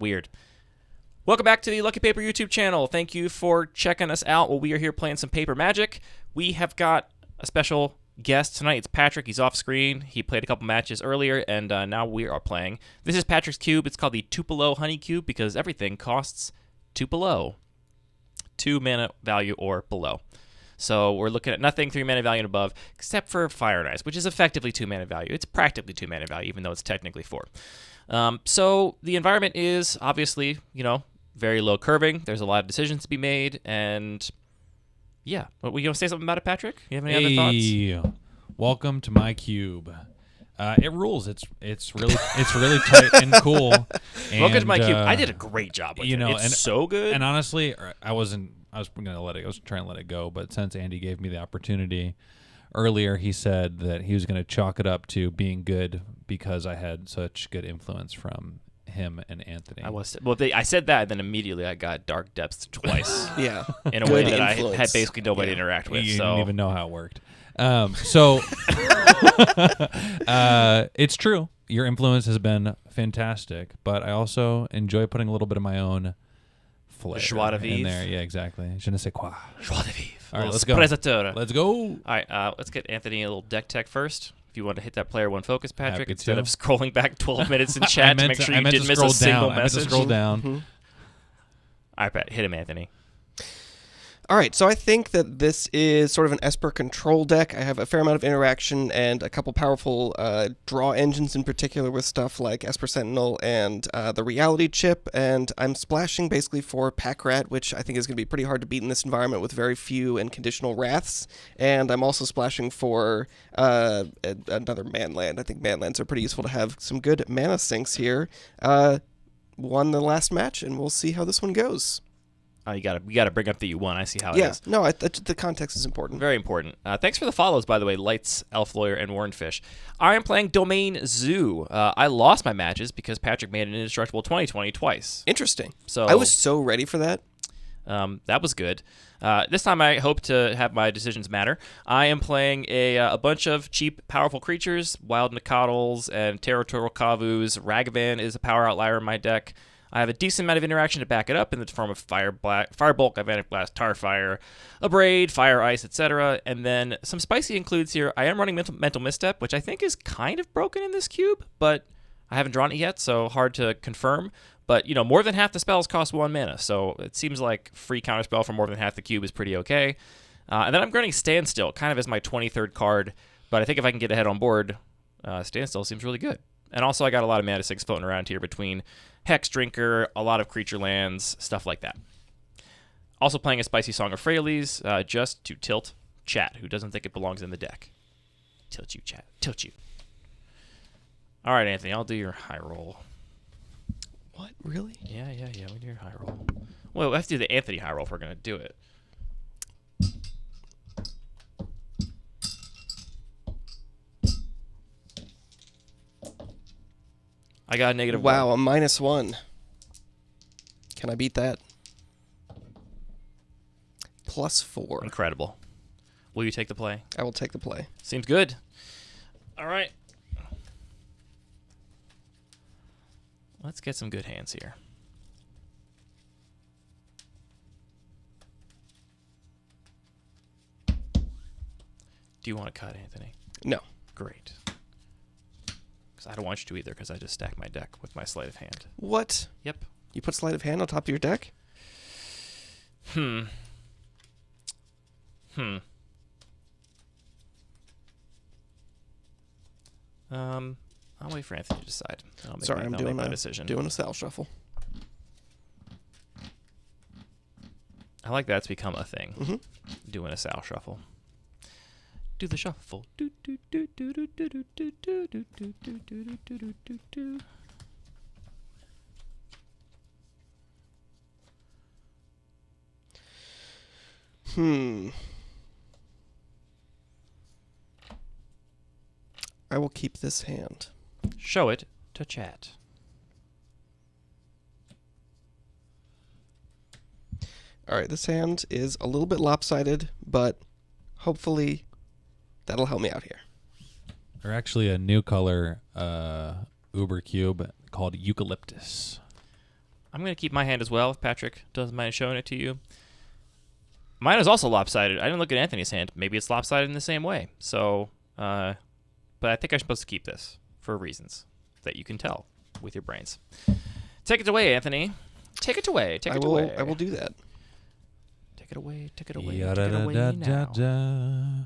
Weird. Welcome back to the Lucky Paper YouTube channel. Thank you for checking us out while we are here playing some Paper Magic. We have got a special guest tonight. It's Patrick. He's off screen. He played a couple matches earlier, and now we are playing. This is Patrick's cube. It's called the Tupelo Honey Cube because everything costs Tupelo. 2 mana value or below. So we're looking at nothing 3 mana value and above, except for Fire and Ice, which is effectively 2 mana value. It's practically 2 mana value, even though it's technically 4. So the environment is obviously, very low curving. There's a lot of decisions to be made, and yeah. What, you want to say something about it, Patrick? You have any other thoughts? Welcome to my cube. It rules. It's really tight and cool. And, welcome to my cube. I did a great job with it. It's so good. And honestly, I was trying to let it go, but since Andy gave me the opportunity earlier, he said that he was going to chalk it up to being good because I had such good influence from him and Anthony. I said that, and then immediately I got Dark Depths twice. Yeah, in a way that I had basically nobody to interact with. You so didn't even know how it worked. It's true. Your influence has been fantastic, but I also enjoy putting a little bit of my own flair in there. Yeah, exactly. Je ne sais quoi. Joie de vivre. All right, let's go. Let's go. All right, let's get Anthony a little deck tech first. If you want to hit that player one focus, Patrick, Happy instead to. of scrolling back 12 minutes in chat to make sure you didn't miss a single message. I meant to scroll down. Mm-hmm. All right, Pat, hit him, Anthony. All right, so I think that this is sort of an Esper control deck. I have a fair amount of interaction and a couple powerful draw engines in particular with stuff like Esper Sentinel and the Reality Chip, and I'm splashing basically for Pack Rat, which I think is going to be pretty hard to beat in this environment with very few and conditional Wraths, and I'm also splashing for another Manland. I think Manlands are pretty useful to have some good mana sinks here. Won the last match, and we'll see how this one goes. Oh, you gotta bring up that you won. I see how it is. Yeah, no, the context is important. Very important. Thanks for the follows, by the way, Lights, Elf Lawyer, and Warnfish. I am playing Domain Zoo. I lost my matches because Patrick made an Indestructible 2020 twice. Interesting. So I was so ready for that. That was good. This time I hope to have my decisions matter. I am playing a bunch of cheap, powerful creatures, Wild Nicodles and Territorial Kavus. Ragavan is a power outlier in my deck. I have a decent amount of interaction to back it up in the form of Firebolt, Galvanic Blast, Tarfire, Abrade, Fire Ice, etc. And then some spicy includes here. I am running Mental Misstep, which I think is kind of broken in this cube, but I haven't drawn it yet, so hard to confirm. But, more than half the spells cost 1 mana, so it seems like free counterspell for more than half the cube is pretty okay. And then I'm running Standstill, kind of as my 23rd card, but I think if I can get ahead on board, Standstill seems really good. And also I got a lot of mana sinks floating around here between Hex Drinker, a lot of creature lands, stuff like that. Also playing a Spicy Song of Freyalise, just to tilt chat, who doesn't think it belongs in the deck. Tilt you, chat. Tilt you. All right, Anthony, I'll do your high roll. What? Really? Yeah, we do your high roll. Well, we have to do the Anthony high roll if we're going to do it. I got a -1. Wow, a -1. Can I beat that? +4. Incredible. Will you take the play? I will take the play. Seems good. All right. Let's get some good hands here. Do you want to cut, Anthony? No. Great. I don't want you to either, because I just stacked my deck with my sleight of hand. What? Yep. You put sleight of hand on top of your deck? I'll wait for Anthony to decide. Sorry, I'm doing my decision. Doing a Sal shuffle. I like that's become a thing. Mm-hmm. Doing a Sal shuffle. Do the shuffle. I will keep this hand. Show it to chat. All right, this hand is a little bit lopsided, but hopefully that'll help me out here. There's actually a new color Uber cube called Eucalyptus. I'm going to keep my hand as well, if Patrick doesn't mind showing it to you. Mine is also lopsided. I didn't look at Anthony's hand. Maybe it's lopsided in the same way. So, but I think I'm supposed to keep this for reasons that you can tell with your brains. Take it away, Anthony. Take it away. Take it away. I will do that. Take it away. Take it away. Take it away now.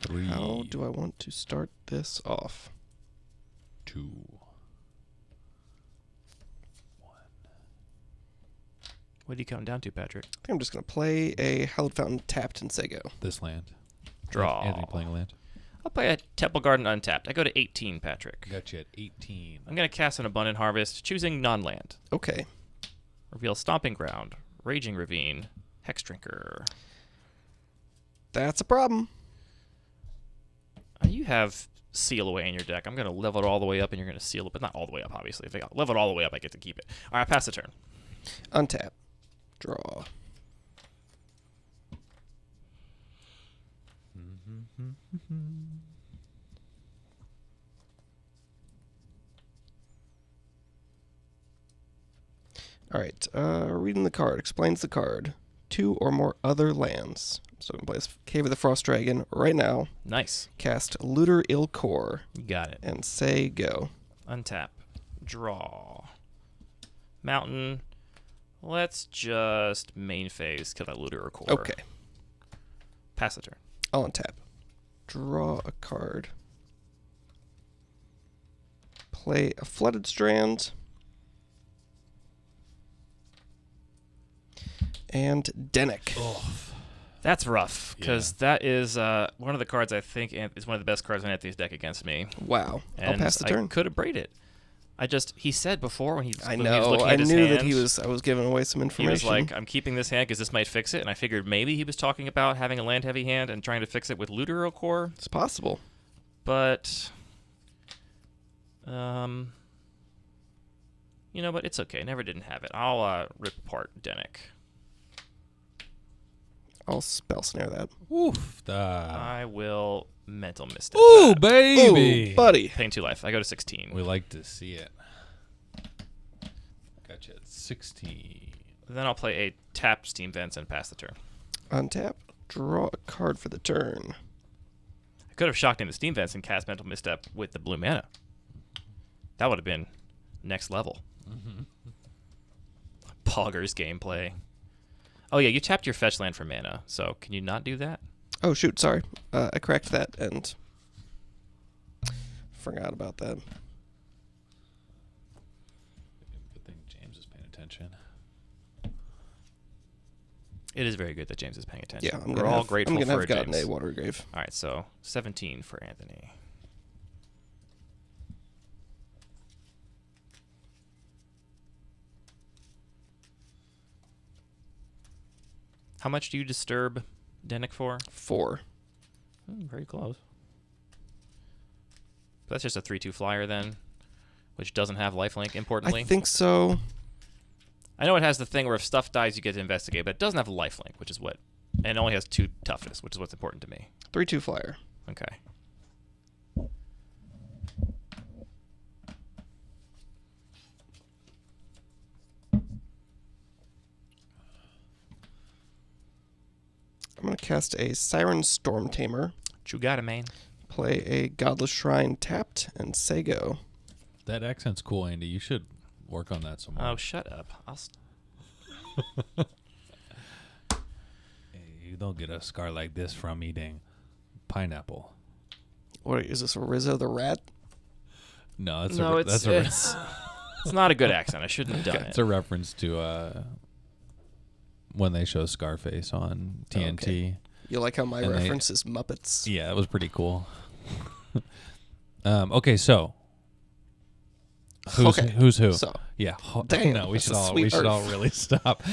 3. How do I want to start this off? 2. 1. What are you counting down to, Patrick? I think I'm just going to play a Hallowed Fountain tapped and say go. This land. Draw. Anthony playing a land. I'll play a Temple Garden untapped. I go to 18, Patrick. Got you at 18. I'm going to cast an Abundant Harvest, choosing non-land. Okay. Reveal Stomping Ground, Raging Ravine, Hex Drinker. That's a problem. You have Seal Away in your deck. I'm going to level it all the way up, and you're going to seal it, but not all the way up, obviously. If I level it all the way up, I get to keep it. All right, pass the turn. Untap. Draw. All right. Reading the card. Explains the card. 2 or more other lands. So I'm going to play Cave of the Frost Dragon right now. Nice. Cast Looter Ilkor. You got it. And say go. Untap. Draw. Mountain. Let's just main phase, kill that Looter or Core. Okay. Pass the turn. I'll untap. Draw a card. Play a Flooded Strand. And Dennick. Oh. That's rough, because that is one of the cards I think is one of the best cards in Anthony's deck against me. Wow. And I'll pass the turn. I could have braided it. He said before when he was I when he was know. looking I at his knew hand, that I was giving away some information. he was like, I'm keeping this hand because this might fix it, and I figured maybe he was talking about having a land-heavy hand and trying to fix it with Looter or Core. It's possible. But, you know, but it's okay. Never didn't have it. I'll rip apart Dennick. I'll spell snare that. Oof. I will mental mist it. Ooh, baby. Ooh, buddy. Paying 2 life. I go to 16. We like to see it. Gotcha at 16. Then I'll play a tap Steam Vents and pass the turn. Untap. Draw a card for the turn. I could have shocked into Steam Vents and cast Mental Misstep with the blue mana. That would have been next level. Poggers gameplay. Oh, yeah, you tapped your fetch land for mana, so can you not do that? Oh, shoot. Sorry. I cracked that and forgot about that. Good thing James is paying attention. It is very good that James is paying attention. Yeah, We're all grateful I'm for gonna have James. gotten a Water Grave. All right, so 17 for Anthony. How much do you disturb Dennick for? 4. Very close. That's just a 3/2 flyer then, which doesn't have lifelink, importantly. I think so. I know it has the thing where if stuff dies, you get to investigate, but it doesn't have lifelink, which is what... And it only has 2 toughness, which is what's important to me. 3/2 flyer. Okay. I'm going to cast a Siren Storm Tamer. You got it, man. Play a Godless Shrine tapped and say go. That accent's cool, Andy. You should work on that some more. Oh, shut up. Hey, you don't get a scar like this from eating pineapple. What is this, Rizzo the Rat? No, that's No, that's it's not a good accent. I shouldn't have done it's it. a reference to when they show Scarface on TNT. Okay. You like how my And reference is Muppets? Yeah, that was pretty cool. Okay, so who's who? So, Yeah. Damn, no, we that's should a all sweet all earth. really stop.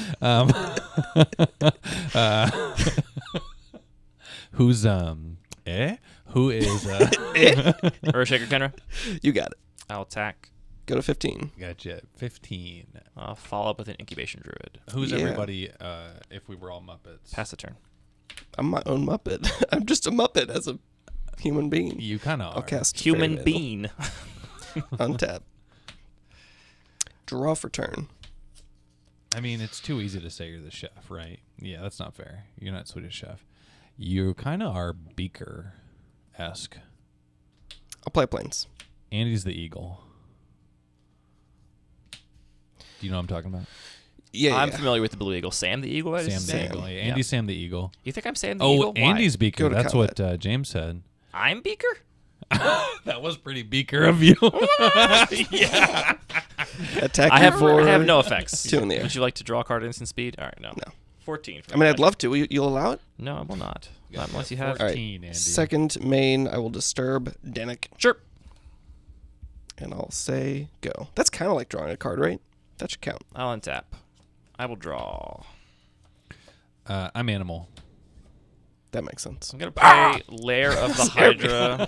Who's Who is Earthshaker Kenra. you got it. I'll attack. Go to 15. Gotcha. 15. I'll follow up with an Incubation Druid. Who's Yeah. everybody if we were all Muppets? Pass the turn. I'm my own Muppet. I'm just a Muppet as a human being. You kind of I'll are. cast Human Fairy Veil. being. Untap. Draw for turn. I mean, it's too easy to say you're the chef, right? Yeah, that's not fair. You're not Swedish Chef. You kind of are Beaker-esque. I'll play planes. Andy's the eagle. Do you know what I'm talking about? Yeah, I'm familiar with the Blue Eagle. Sam the Eagle? Sam the Eagle. Yeah, Andy's Sam the Eagle. You think I'm Sam the Eagle? Why? Andy's Beaker. Go to That's combat. what James said. I'm Beaker? That was pretty Beaker of you. Yeah. Attack I you have for no effects. 2 in the air. Would you like to draw a card at instant speed? All right, no. No. 14. For I mean, I'd that. love to. You'll allow it? No, I will not. Not unless you have. All right. 14, Andy. Second main, I will disturb Danik, Sure. and I'll say go. That's kind of like drawing a card, right? That should count. I'll untap. I will draw. I'm Animal. That makes sense. I'm going to play Lair of the Hydra.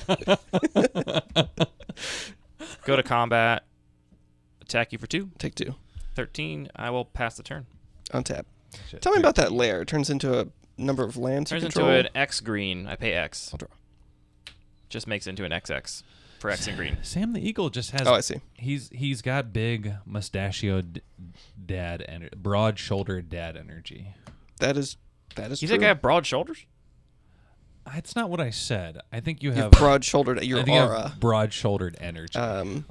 Go to combat. Attack you for 2. Take 2. 13. I will pass the turn. Untap. Shit. Tell me about that lair. It turns into a number of lands Turns you into control. an X green. I pay X. I'll draw. Just makes it into an XX for X and green. Sam the Eagle just has. Oh, I see. He's got big mustachioed dad broad-shouldered dad energy. That is You true. think I have broad shoulders? It's not what I said. I think you You have have broad-shouldered your I think you have aura. broad-shouldered energy.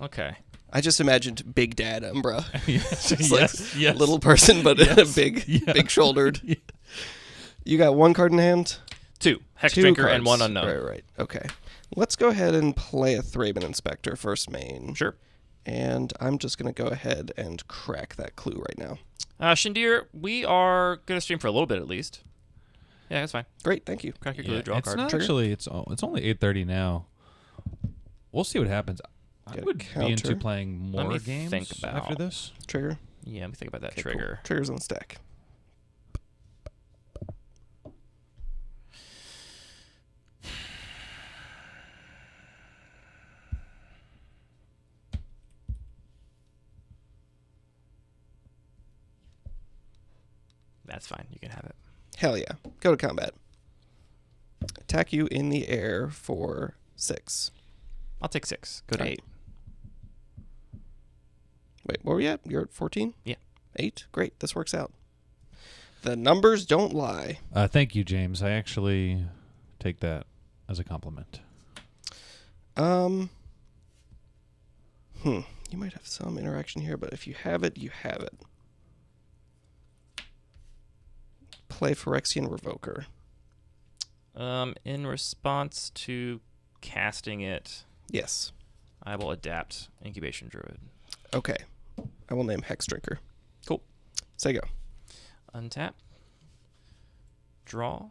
Okay. I just imagined Big Dad Umbra. Yes, Just yes, like little person, but big shouldered. You got 1 card in hand. 2. Hex 2 Drinker cards. and 1 unknown. Right. Okay. Let's go ahead and play a Thraben Inspector first main. Sure. And I'm just going to go ahead and crack that clue right now. Shindir, we are going to stream for a little bit at least. Yeah, that's fine. Great, thank you. Crack your clue, draw a it's card. not Trigger. actually. It's only 8:30 now. We'll see what happens. I Get a would be into counter. playing Let more me games think about- after this. Trigger. Yeah, let me think about that Okay, cool. trigger. Triggers on stack. That's fine. You can have it. Hell yeah. Go to combat. Attack you in the air for 6. I'll take 6. Go to Alright. 8. Wait, where are we at? You're at 14? Yeah. 8? Great. This works out. The numbers don't lie. Thank you, James. I actually take that as a compliment. You might have some interaction here, but if you have it, you have it. Play Phyrexian Revoker. In response to casting it, Yes. I will adapt Incubation Druid. Okay. I will name Hex Drinker. Cool. Say go. Untap. Draw.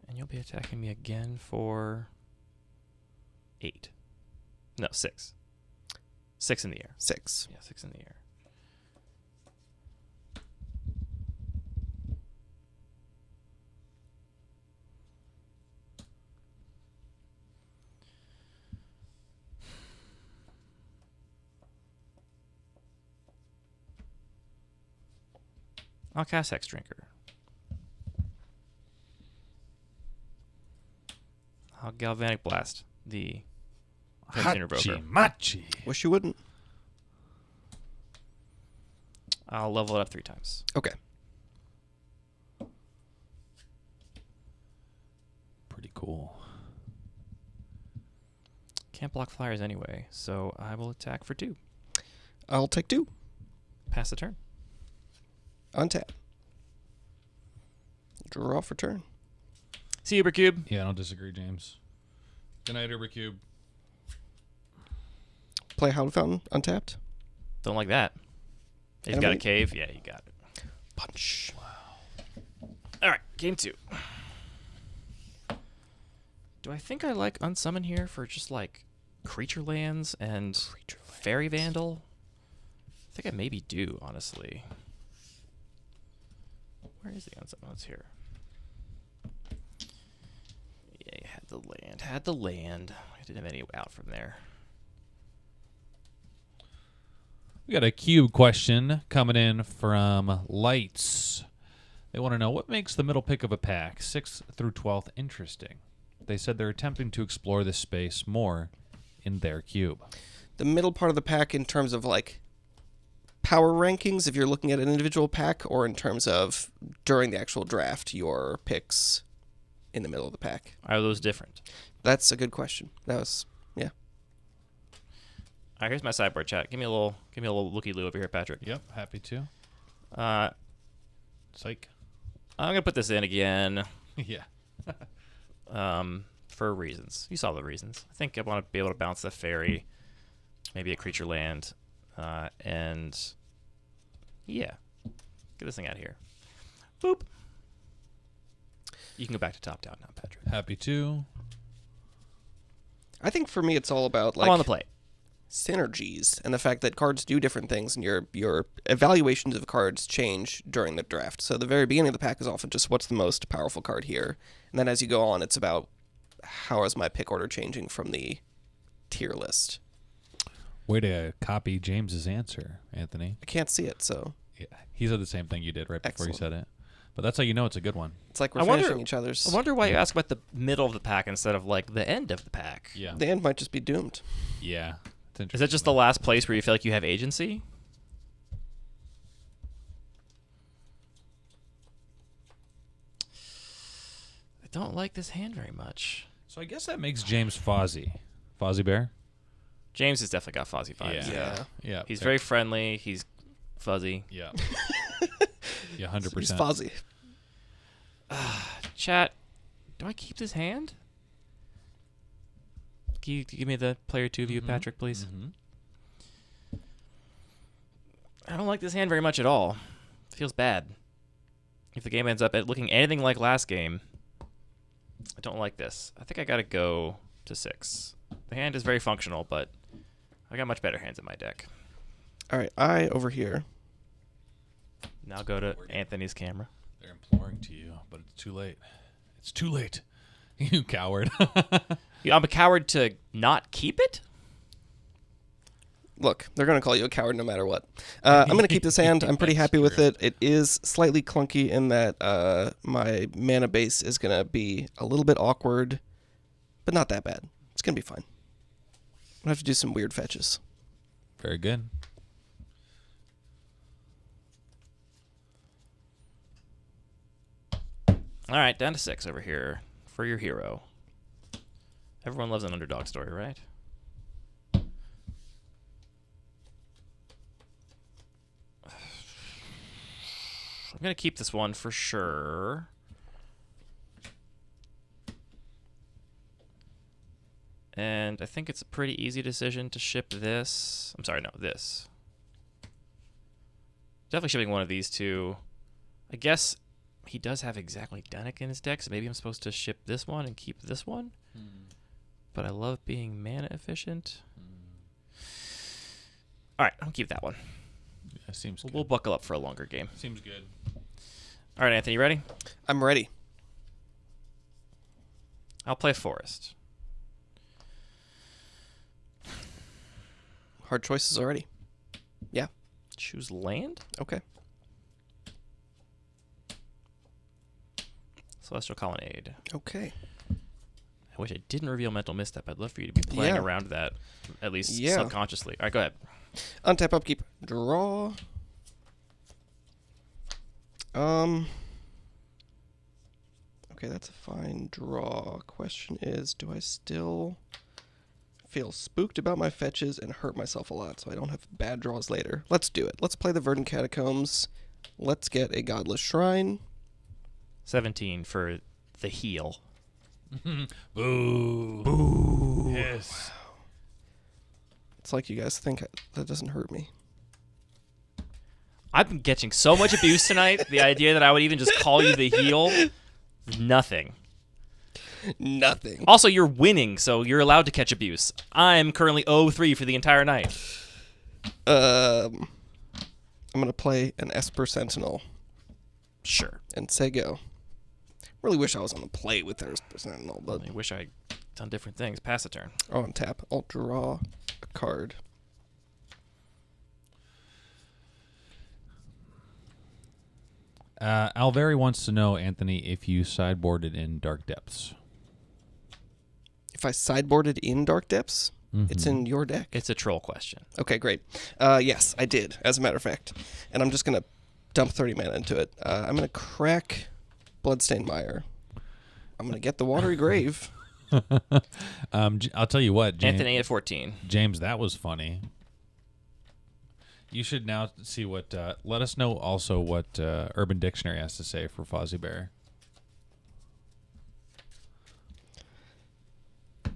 And you'll be attacking me again for 8. No, 6. 6 in the air. 6. Yeah, 6 in the air. I'll cast Hex Drinker. I'll Galvanic Blast the Phyrexian Revoker. Machi. Wish you wouldn't. I'll level it up 3 times. Okay. Pretty cool. Can't block flyers anyway, so I will attack for 2. I'll take 2. Pass the turn. Untap. Draw for turn. See you, Ubercube. Yeah, I don't disagree, James. Good night, Ubercube. Play Howled Fountain. Untapped. Don't like that. He's got a Animate. cave. Yeah, you got it. Punch. All right, game 2. Do I think I like Unsummon here for just like creature lands and Fairy Vandal? I think I maybe do, honestly. Where is the Unsummon? Oh, it's here. Yeah, you had the land. Had the land. I didn't have any out from there. We got a cube question coming in from Lights. They want to know what makes the middle pick of a pack, 6th through 12th, interesting. They said they're attempting to explore this space more in their cube. The middle part of the pack in terms of like power rankings, if you're looking at an individual pack, or in terms of during the actual draft, your picks in the middle of the pack. Are those different? That's a good question. That was, yeah. All right, here's my sideboard chat. Give me a little looky loo over here, Patrick. Yep, happy to. Psych. I'm gonna put this in again. Yeah. For reasons. You saw the reasons. I think I want to be able to bounce the fairy, maybe a creature land, and yeah, get this thing out of here. Boop. You can go back to top down now, Patrick. Happy to. I think for me it's all about like I'm on the plate. synergies and the fact that cards do different things and your evaluations of cards change during the draft. So the very beginning of the pack is often just what's the most powerful card here. And then as you go on, it's about how is my pick order changing from the tier list. Way to copy James's answer, Anthony. I can't see it, so Yeah, he said the same thing you did right before you Excellent. said it. But that's how you know it's a good one. it's like we're I wonder- finishing each other's. I wonder why you ask about the middle of the pack instead of like the end of the pack. Yeah. The end might just be doomed. Yeah. It's Is that just the last place where you feel like you have agency? I don't like this hand very much. So I guess that makes James Fozzie. Fozzie Bear? James has definitely got fuzzy vibes. Yeah. Yeah. He's very friendly. He's fuzzy. Yeah. Yeah, 100%. He's fuzzy. Chat, do I keep this hand? Can you give me the player 2 view, Patrick, please? Mhm. I don't like this hand very much at all. It feels bad. If the game ends up looking anything like last game, I don't like this. I think I gotta go to 6. The hand is very functional, but I got much better hands in my deck. All right, I over here. Now go to Anthony's camera. They're imploring to you, but it's too late. It's too late. You coward. I'm a coward to not keep it? Look, they're going to call you a coward no matter what. I'm going to keep this hand. I'm pretty That's happy with true. it. It is slightly clunky in that my mana base is going to be a little bit awkward, but not that bad. It's going to be fine. I'm going to have to do some weird fetches. Very good. All right, down to 6 over here for your hero. Everyone loves an underdog story, right? I'm going to keep this one for sure. And I think it's a pretty easy decision to ship this. I'm sorry, no, this. Definitely shipping one of these two. I guess he does have exactly Dunnick in his deck, so maybe I'm supposed to ship this one and keep this one. But I love being mana efficient. All right, I'll keep that one. Yeah, seems good. We'll buckle up for a longer game. Seems good. All right, Anthony, you ready? I'm ready. I'll play Forest. Hard choices already. Yeah. Choose land? Okay. Celestial Colonnade. Okay. I wish I didn't reveal Mental Misstep. I'd love for you to be playing Yeah. around that, at least Yeah. subconsciously. All right, go ahead. Untap, upkeep, draw. Okay, that's a fine draw. Question is, do I still feel spooked about my fetches and hurt myself a lot so I don't have bad draws later? Let's do it. Let's play the Verdant Catacombs. Let's get a Godless Shrine. 17 for the heal. Boo. Boo. Yes. It's like you guys think that doesn't hurt me. I've been getting so much abuse tonight. The idea that I would even just call you the heal, nothing. Nothing. Also, you're winning, so you're allowed to catch abuse. I'm currently 0-3 for the entire night. I'm going to play an Esper Sentinel Sure. and say go. Really wish I was on the play with Esper Sentinel, but I wish I'd done different things. Pass a turn. on tap, I'll draw a card. Alveri wants to know, Anthony, if you sideboarded in Dark Depths. If I sideboarded in Dark Depths, it's Mm-hmm. in your deck. It's a troll question. Okay, great. Yes, I did, as a matter of fact. And I'm just going to dump 30 mana into it. I'm going to crack Bloodstained Mire. I'm going to get the Watery Grave. I'll tell you what, James, Anthony at 14. James, that was funny. You should now see what. Let us know also what Urban Dictionary has to say for Fozzie Bear.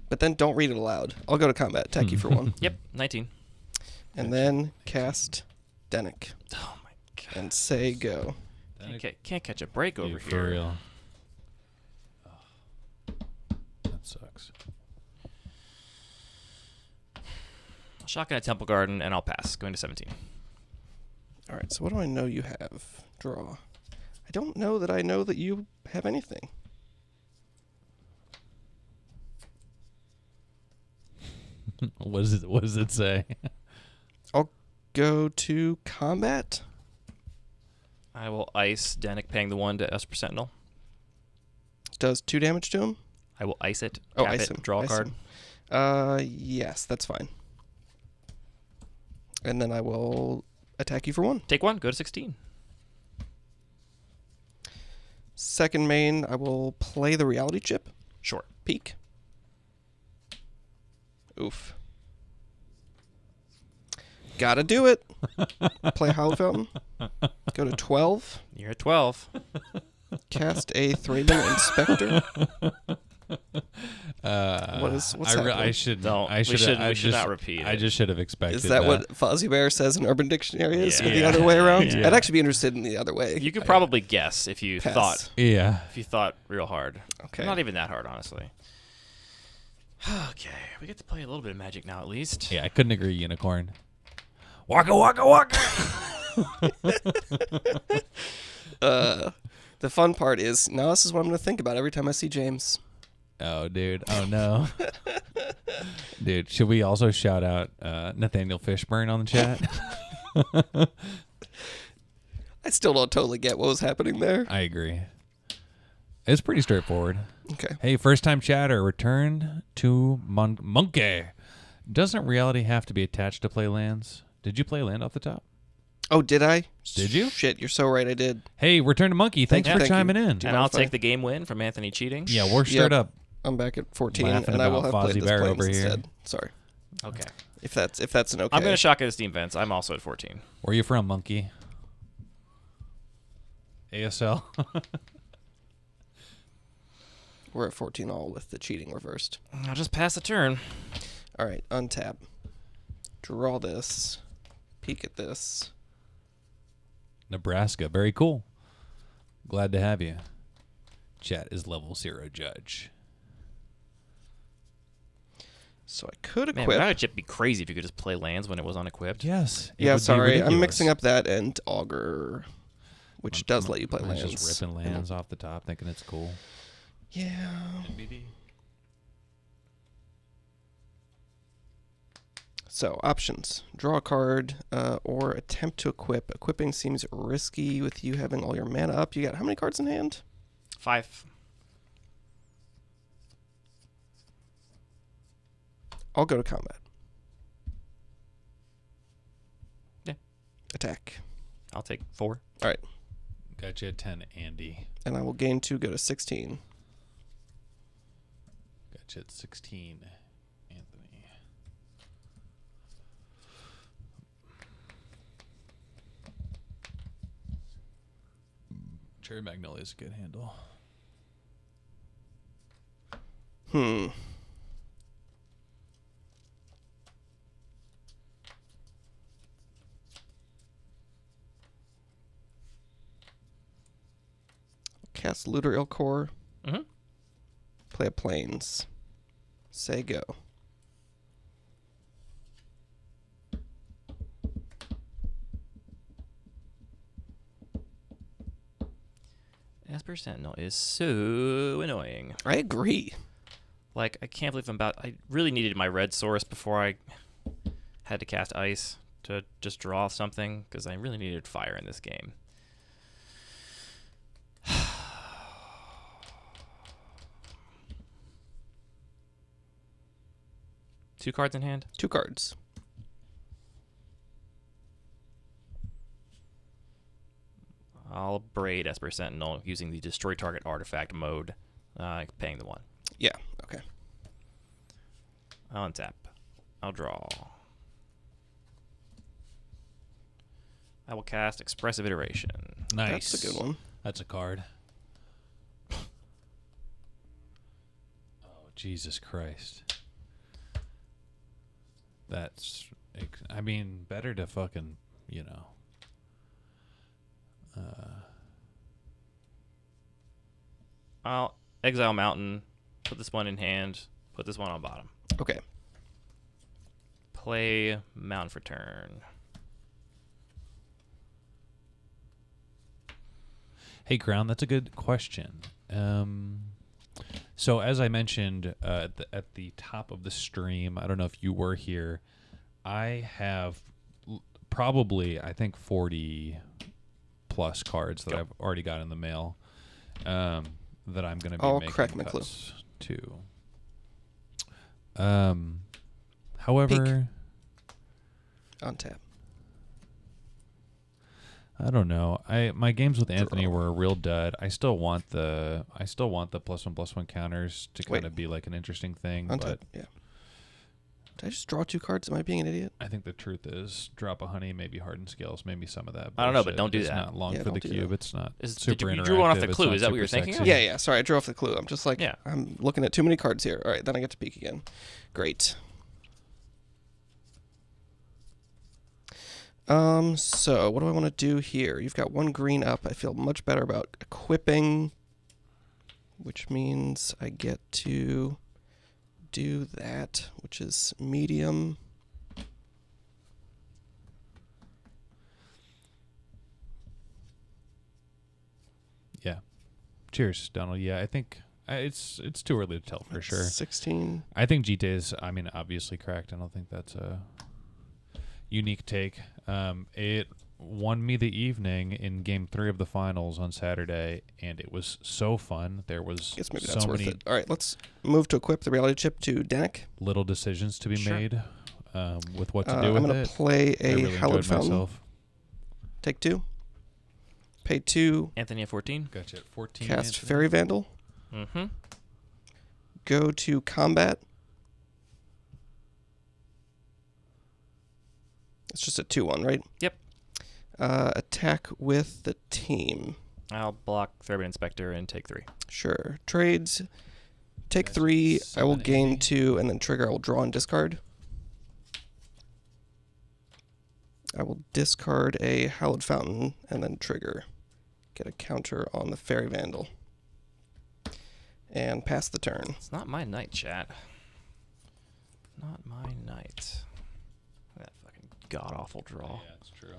But then don't read it aloud. I'll go to combat, attack you for 1. Yep, 19. And then cast Dennick Oh my god. and say go. Can't catch a break over Dude, for here. real. That sucks. I'll shotgun a Temple Garden, and I'll pass. Going to 17. All right, so what do I know you have? Draw. I don't know that I know that you have anything. What does it say? I'll go to combat. I will ice Dennick, paying the 1 to Esper Sentinel. Does 2 damage to him. I will ice it. Oh, tap ice it, him. draw a Ice card. him. Yes, that's fine. And then I will attack you for 1. Take 1. Go to 16. Second main, I will play the Reality Chip. Sure. Peek. Oof. Gotta do it. Play Hollow Fountain. Go to 12. You're at 12. Cast a Thraben Inspector. What's happening? I should. Don't. I We should. shouldn't- I we should just- not repeat I it. just should have expected. Is that what Fozzie Bear says in Urban Dictionary is, or the Yeah. other way around? Yeah. I'd actually be interested in the other way. You could probably guess if you Pass. Yeah. thought real hard. Okay. Not even that hard, honestly. Okay, we get to play a little bit of Magic now, at least. Yeah, I couldn't agree. Unicorn. Waka waka waka. The fun part is now this is what I'm going to think about every time I see James. Oh, dude. Oh no. Dude, should we also shout out Nathaniel Fishburne on the chat? I still don't totally get what was happening there. I agree. It's pretty straightforward. Okay. Hey, first time chatter, return to Monkey. Doesn't reality have to be attached to play lands? Did you play land off the top? Oh, did I? Did you? Shit, you're so right. I did. Hey, return to Monkey. Thanks you. for Thank you. chiming in. Do you And mind I'll if I- take the game win from Anthony cheating. Yeah, we're straight Yep. up. I'm back at 14, Laughing and I will about have played Fozzie this Bear planes over here. instead. Sorry. Okay. If that's an okay. I'm going to shotgun the Steam Vents. I'm also at 14. Where you from, Monkey? ASL. We're at 14 all with the cheating reversed. I'll just pass the turn. All right, untap. Draw this. Peek at this. Nebraska. Very cool. Glad to have you. Chat is level 0 judge. So I could Man, equip. would Chip be crazy if you could just play lands when it was unequipped? Yes. Yeah, sorry. I'm mixing up that and Augur, which does let you play lands. Just ripping lands off the top, thinking it's cool. Yeah. NBD. So options: draw a card, or attempt to equip. Equipping seems risky with you having all your mana up. You got how many cards in hand? 5. I'll go to combat. Yeah. Attack. I'll take 4. All right, Got you at 10, Andy. and I will gain 2. Go to 16. Got you at 16, Anthony. Cherry Magnolia is a good handle. Cast Looter Ilkor. Mm-hmm. Play a plains. Say go. Esper Sentinel is so annoying. I agree. Like, I can't believe I really needed my red source before I had to cast ice to just draw something, because I really needed fire in this game. 2 cards in hand. 2 cards. I'll braid Esper Sentinel using the destroy target artifact mode, paying the 1. Yeah, okay. I'll untap. I'll draw. I will cast Expressive Iteration. Nice. That's a good one. That's a card. Oh, Jesus Christ. That's, I mean, better to fucking, you know. I'll exile Mountain, put this one in hand, put this one on bottom. Okay. Play Mountain for turn. Hey, Crown, that's a good question. So as I mentioned at the top of the stream, I don't know if you were here, I have probably, I think, 40 plus cards that I've already got in the mail that I'm going to be I'll making crack my clue. cuts to. However, On tap. I don't know. My games with Anthony were a real dud. I still want the +1/+1 counters to kind of be like an interesting thing. On But tap, yeah. Did I just draw 2 cards? Am I being an idiot? I think the truth is, drop a honey, maybe hardened scales, maybe some of that. I don't know, but bullshit. don't do It's that. not long Yeah, for the don't do cube. that. It's not Did super you interactive. drew one off the It's clue. not Is that what super you're thinking of? sexy. Yeah. Sorry, I drew off the clue. I'm just like, Yeah. I'm looking at too many cards here. All right, then I get to peek again. Great. So what do I want to do here? You've got 1 green up. I feel much better about equipping, which means I get to do that, which is medium. Yeah. Cheers, Donald. Yeah, I think it's too early to tell for sure. 16. I think GT is, I mean, obviously correct. I don't think that's a unique take. It won me the evening in Game 3 of the finals on Saturday, and it was so fun. There was I guess maybe so that's worth many it. All right, let's move to equip the reality chip to Danik. little decisions to be Sure. made with what to do I'm with going it. to play I a really Hallowed enjoyed Fountain. myself. Take 2. Pay 2. Anthony at 14. Gotcha. 14. Cast Fairy Vandal. Mm-hmm. Go to combat. It's just a 2/1, right? Yep. Attack with the team. I'll block Fairbairn Inspector and take 3. Sure. Trades. Take Gotcha. 3. I will 780. gain 2, and then trigger. I will draw and discard. I will discard a Hallowed Fountain, and then trigger. Get a counter on the Fairy Vandal. And pass the turn. It's not my night, chat. Not my night. That fucking god-awful draw. Yeah, it's true.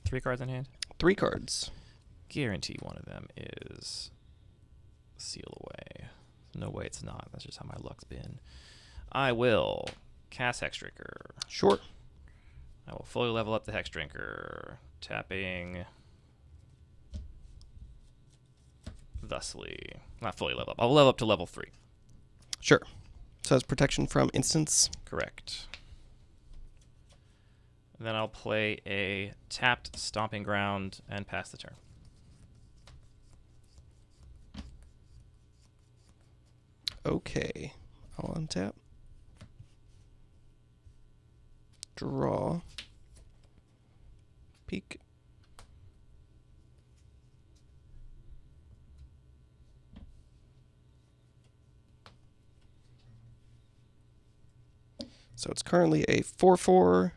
Three cards in hand. 3 cards. Guarantee one of them is Seal Away. No way it's not. That's just how my luck's been. I will cast Hex Drinker. Sure. I will fully level up the Hex Drinker. Tapping thusly. Not fully level up. I'll level up to level 3. Sure. So that's protection from instants. Correct. And then I'll play a tapped Stomping Ground and pass the turn. Okay. I'll untap. Draw. Peek. So it's currently a 4/4.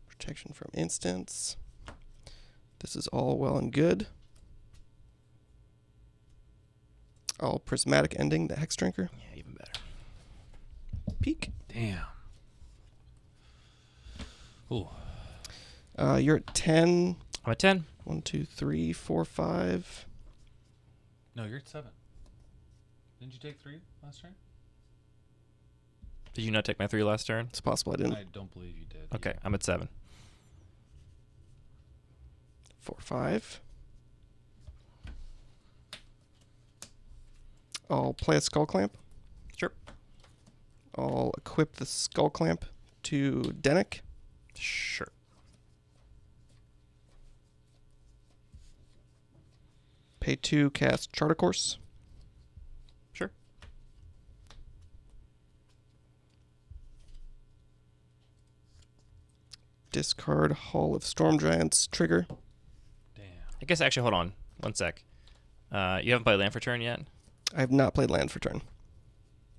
Protection from instants. This is all well and good. I'll Prismatic Ending the Hex Drinker. Yeah, even better. Peek. Damn. Ooh. You're at 10. I'm at 10. 1, 2, 3, 4, 5. No, you're at 7. Didn't you take 3 last turn? Did you not take my 3 last turn? It's possible I didn't. I don't believe you did. Okay, I'm at 7. 4, 5. I'll play a Skull Clamp. Sure. I'll equip the Skull Clamp to Denick. Sure. Pay 2, cast Charter Course. Sure. Discard Hall of Storm Giants trigger. Damn. I guess actually, hold on 1 sec. You haven't played land for turn yet? I have not played land for turn.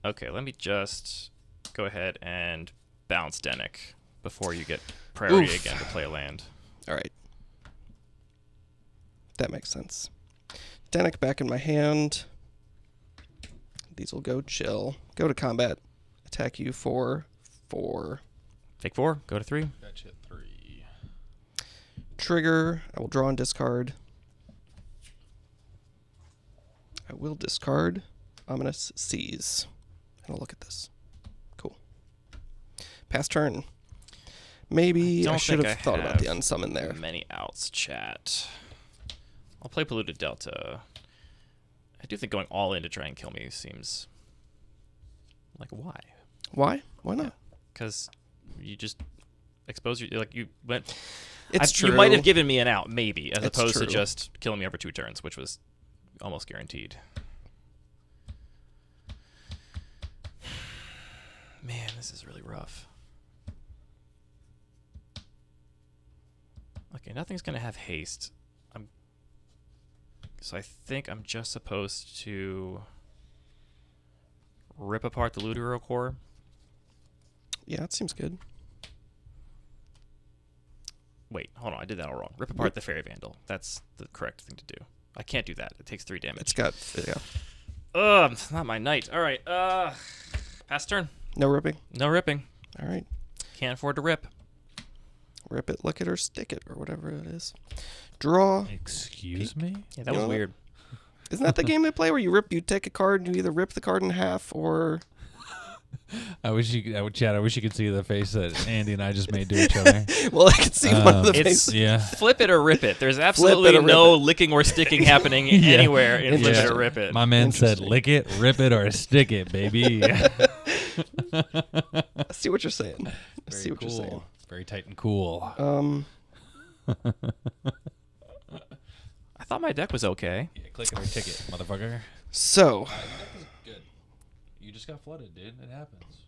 Okay, let me just go ahead and bounce Denick before you get priority Oof. again to play a land. All right. That makes sense. Denick back in my hand. These will go chill. Go to combat. Attack you for 4. Take 4, go to 3. Got you at 3. Trigger. I will draw and discard. I will discard Ominous Seas. And I'll look at this. Cool. Pass turn. Maybe I don't should think have I thought about the have unsummon there. Many outs, chat. I'll play Polluted Delta. I do think going all in to try and kill me seems like why? Why? Why not? Because you just expose your you went. It's true. You might have given me an out, maybe, as It's opposed to true. just killing me over 2 turns, which was almost guaranteed. Man, this is really rough. Okay, nothing's gonna have haste. So I think I'm just supposed to rip apart the Ludero core. Yeah, it seems good. Wait, hold on, I did that all wrong. Rip apart the Fairy Vandal. That's the correct thing to do. I can't do that. It takes 3 damage. It's got, yeah. Ugh, it's not my night. All right, pass turn. No ripping. No ripping. All right. Can't afford to rip. Rip it, lick it, or stick it, or whatever it is. Draw. Excuse me? Yeah, that was weird. Isn't that the game they play where you take a card and you either rip the card in half or... I wish you could see the face that Andy and I just made to each other. Well, I can see one of the It's- faces. Yeah. Flip it or rip it. There's Flip absolutely it or rip no it. licking or sticking happening Yeah. anywhere in Flip it Interesting. or rip it. My man said, Interesting. lick it, rip it, or stick it, baby. I see what you're saying. I see what you're saying. Very tight and cool. I thought my deck was okay. Yeah, click it or ticket, motherfucker. So, Good. You just got flooded, dude. It happens.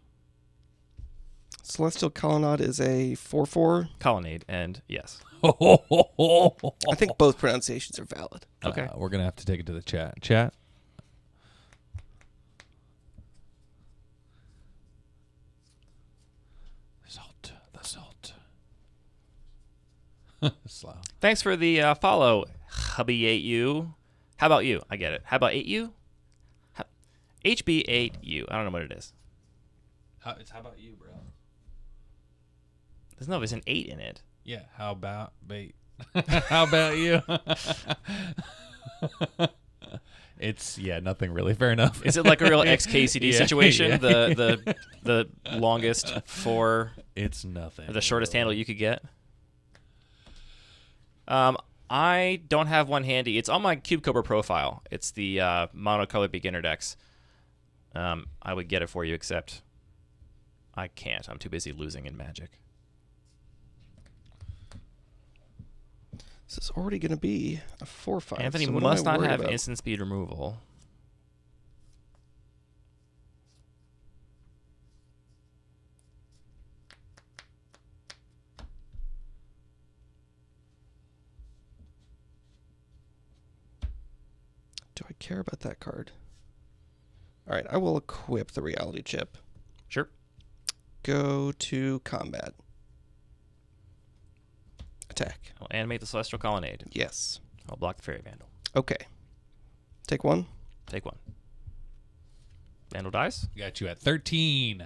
Celestial Colonnade is a 4/4. Colonnade, and yes. I think both pronunciations are valid. Okay. We're going to have to take it to the chat. Chat? The salt. Slow. Thanks for the follow, Hubby8U. How about you? I get it. How about 8U? HB8U. I don't know what it is. How about you, bro? There's an 8 in it. Yeah, how about bait? How about you? It's nothing really. Fair enough. Is it like a real XKCD Yeah, situation? yeah. The longest for It's nothing. the shortest really. handle you could get? I don't have one handy. It's on my Cube Cobra profile. It's the monocolored beginner decks. I would get it for you, except I can't. I'm too busy losing in Magic. This is already going to be a 4/5. Anthony so what must am I not worried have about? instant speed removal. Do I care about that card? All right, I will equip the reality chip. Sure. Go to combat. Attack. I'll animate the Celestial Colonnade. Yes. I'll block the Fairy Vandal. Okay. Take 1. Take 1. Vandal dies. Got you at 13.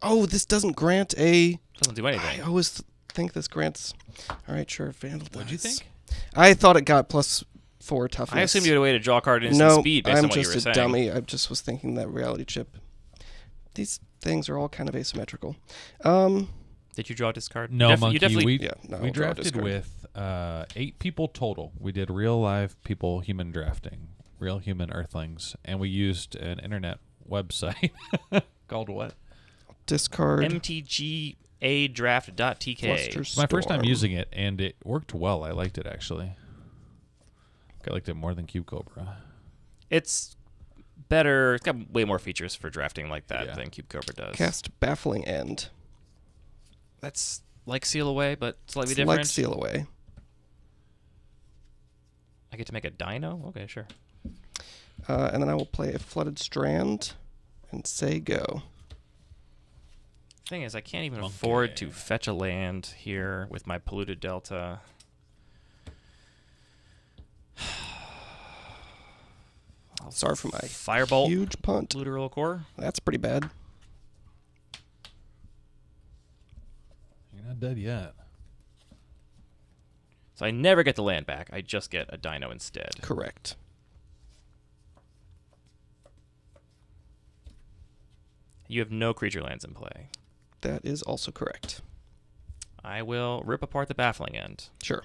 Oh, this doesn't grant a... Doesn't do I anything. always think this grants... All right, sure, Vandal What'd you dies. think? I thought it got +4 toughness. I assumed you had a way to draw a card at instant No, speed based I'm on what you just were a saying. dummy. I just was thinking that reality chip. These things are all kind of asymmetrical. Did you draw a discard? No, Monkey. You definitely. We drafted with 8 people total. We did real live people human drafting, real human Earthlings, and we used an internet website called what? Discard. mtgadraft.tk. My first time using it, and it worked well. I liked it actually. I liked it more than Cube Cobra. It's better. It's got way more features for drafting like that than Cube Cobra does. Cast Baffling End. That's like Seal Away, but slightly It's different. like Seal Away. I get to make a dino? Okay, sure. And then I will play a Flooded Strand and say go. Thing is, I can't even afford to fetch a land here with my Polluted Delta. Sorry for my Firebolt. huge punt. Literal Core. That's pretty bad. You're not dead yet. So I never get the land back. I just get a dino instead. Correct. You have no creature lands in play. That is also correct. I will rip apart the Baffling End. Sure.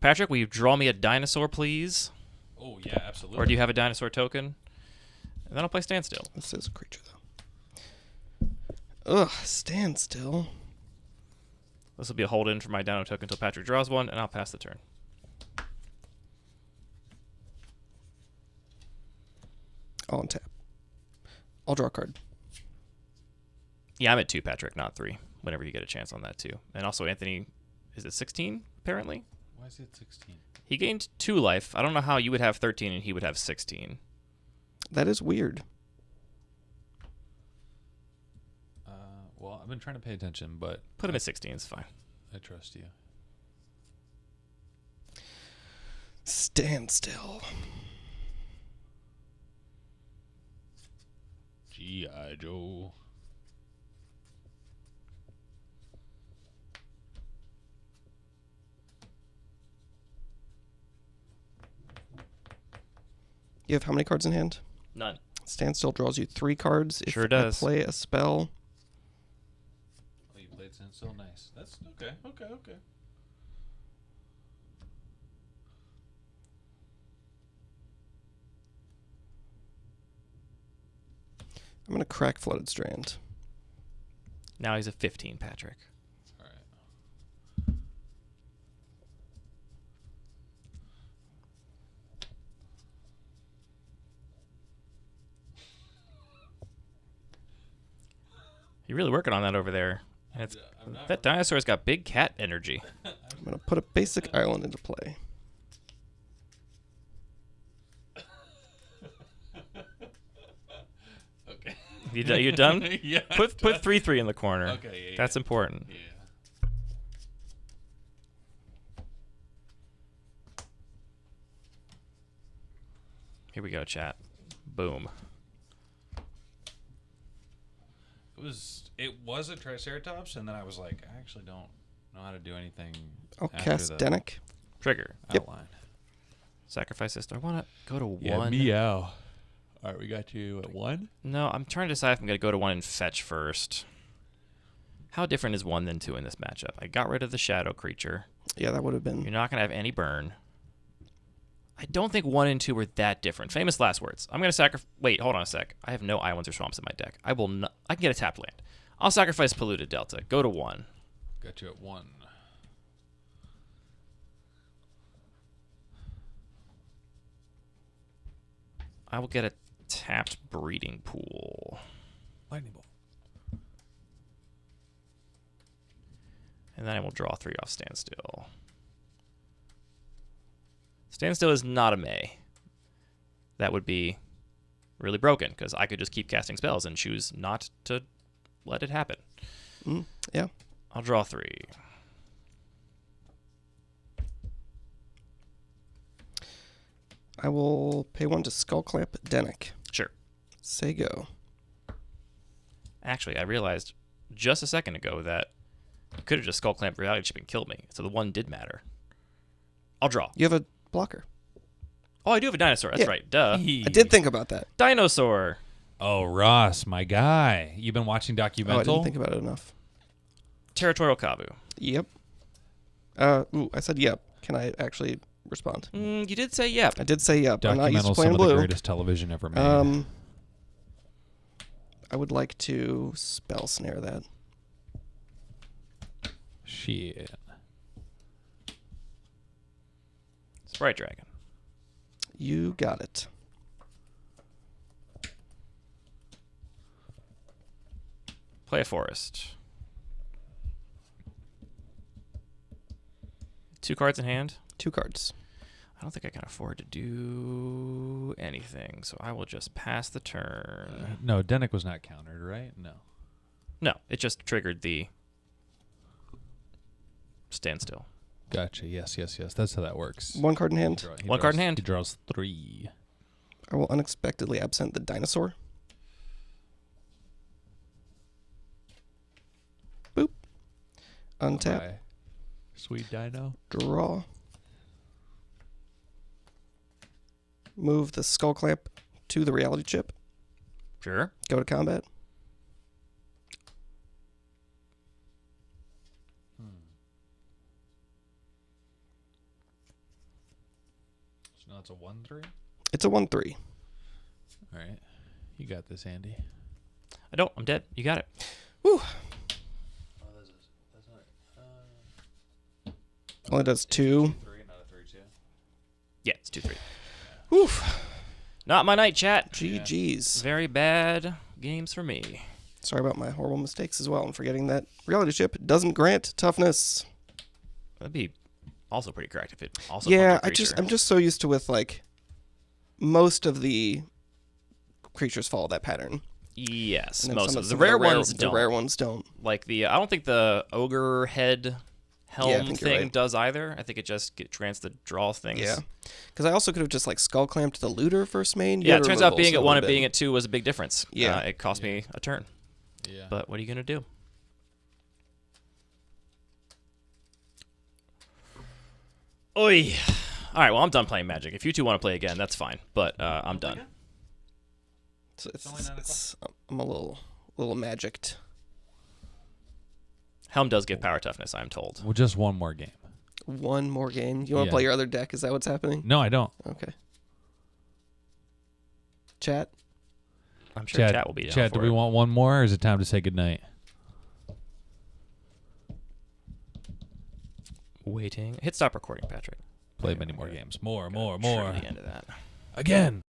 Patrick, will you draw me a dinosaur, please? Oh, yeah, absolutely. Or do you have a dinosaur token? And then I'll play Standstill. This is a creature, though. Ugh, Standstill. This will be a hold-in for my dino token until Patrick draws one, and I'll pass the turn. I'll untap. I'll draw a card. Yeah, I'm at 2, Patrick, not 3. Whenever you get a chance on that, too. And also, Anthony, is it 16, apparently? Why is it 16? He gained 2 life. I don't know how you would have 13 and he would have 16. That is weird. Well, I've been trying to pay attention, but... Put him at 16, it's fine. I trust you. Standstill. G.I. Joe. You have how many cards in hand? None. Standstill draws you 3 cards. If Sure does. I play a spell. Oh, you played Standstill? Nice. That's okay. Okay. I'm going to crack Flooded Strand. Now he's a 15, Patrick. All right. You're really working on that over there. And it's, that dinosaur's got big cat energy. I'm going to put a basic island into play. Okay. You done? Yeah. Put 3/3 in the corner. Okay, yeah. That's important. Yeah. Here we go, chat. Boom. It was a Triceratops, and then I was like, I actually don't know how to do anything. I'll after cast the Denick. Trigger. outline. Sacrifice this. Do I want to go to 1? Yeah, meow. All right, we got you at 1. No, I'm trying to decide if I'm going to go to 1 and fetch first. How different is 1 than 2 in this matchup? I got rid of the shadow creature. Yeah, that would have been... You're not going to have any burn. I don't think 1 and 2 were that different. Famous last words. I'm going to sacrifice... Wait, hold on a sec. I have no Islands or Swamps in my deck. I will not... I can get a tapped land. I'll sacrifice Polluted Delta. Go to 1. Got you at 1. I will get a tapped Breeding Pool. Lightning bolt. And then I will draw 3 off Standstill. Standstill is not a May. That would be really broken, because I could just keep casting spells and choose not to let it happen. Yeah. I'll draw 3. I will pay 1 to Skullclamp Denick. Sure. Say go. Actually, I realized just a second ago that you could have just Skullclamp Reality Chip and killed me, so the 1 did matter. I'll draw. You have a blocker. Oh, I do have a dinosaur. That's Yeah. right. Duh. I did think about that. Dinosaur. Oh, Ross, my guy. You've been watching Oh, I Documental? didn't think about it enough. Territorial Kavu. Yep. I said yep. Can I actually respond? You did say yep. I did say yep. I'm not used to Documental, playing some of the blue. greatest television ever made. I would like to spell snare that. Shit. Sprite Dragon. You got it. Play a forest. 2 cards in hand. 2 cards. I don't think I can afford to do anything, so I will just pass the turn. No, Denick was not countered, right? No. No, it just triggered the standstill. Gotcha. Yes. That's how that works. 1 card in hand. One card in hand. He draws 3. I will unexpectedly absent the dinosaur. Boop. Untap. Bye. Sweet Dino. Draw. Move the skull clamp to the reality chip. Sure. Go to combat. So now it's a 1/3. It's a 1/3. All right, you got this, Andy. I don't. I'm dead. You got it. Whew. Oh, that's not. Only does 2. 3, not a 3-2. Yeah, it's 2-3. Whew. Not my night, chat. GG's. Very bad games for me. Sorry about my horrible mistakes as well. I'm forgetting that reality chip doesn't grant toughness. That'd be also pretty correct if it also. Yeah, bumped a creature. I'm just so used to with like most of the creatures follow that pattern. Yes, And then most some of some the rare ones the don't. rare ones don't. Like the, I don't think the ogre head helm Yeah, I think you're thing right. does either. I think it just grants the draw things. Yeah, because I also could have just like skull clamped the looter first main. Yeah, Get it a turns out removal, being so at it 1 would've and being been- at 2 was a big difference. Yeah. It cost me a turn. Yeah. But what are you gonna do? Oi. All right, well, I'm done playing Magic. If you two want to play again, that's fine. But I'm done. I'm a little magicked. Helm does give power toughness, I'm told. Well, just one more game. One more game. You want to Yeah. play your other deck? Is that what's happening? No, I don't. Okay. Chat. I'm sure chat will be down Chat, for do we it. want one more, or is it time to say goodnight? Waiting. Hit stop recording, Patrick. Play many more games. More. Sure, the end of that. Again.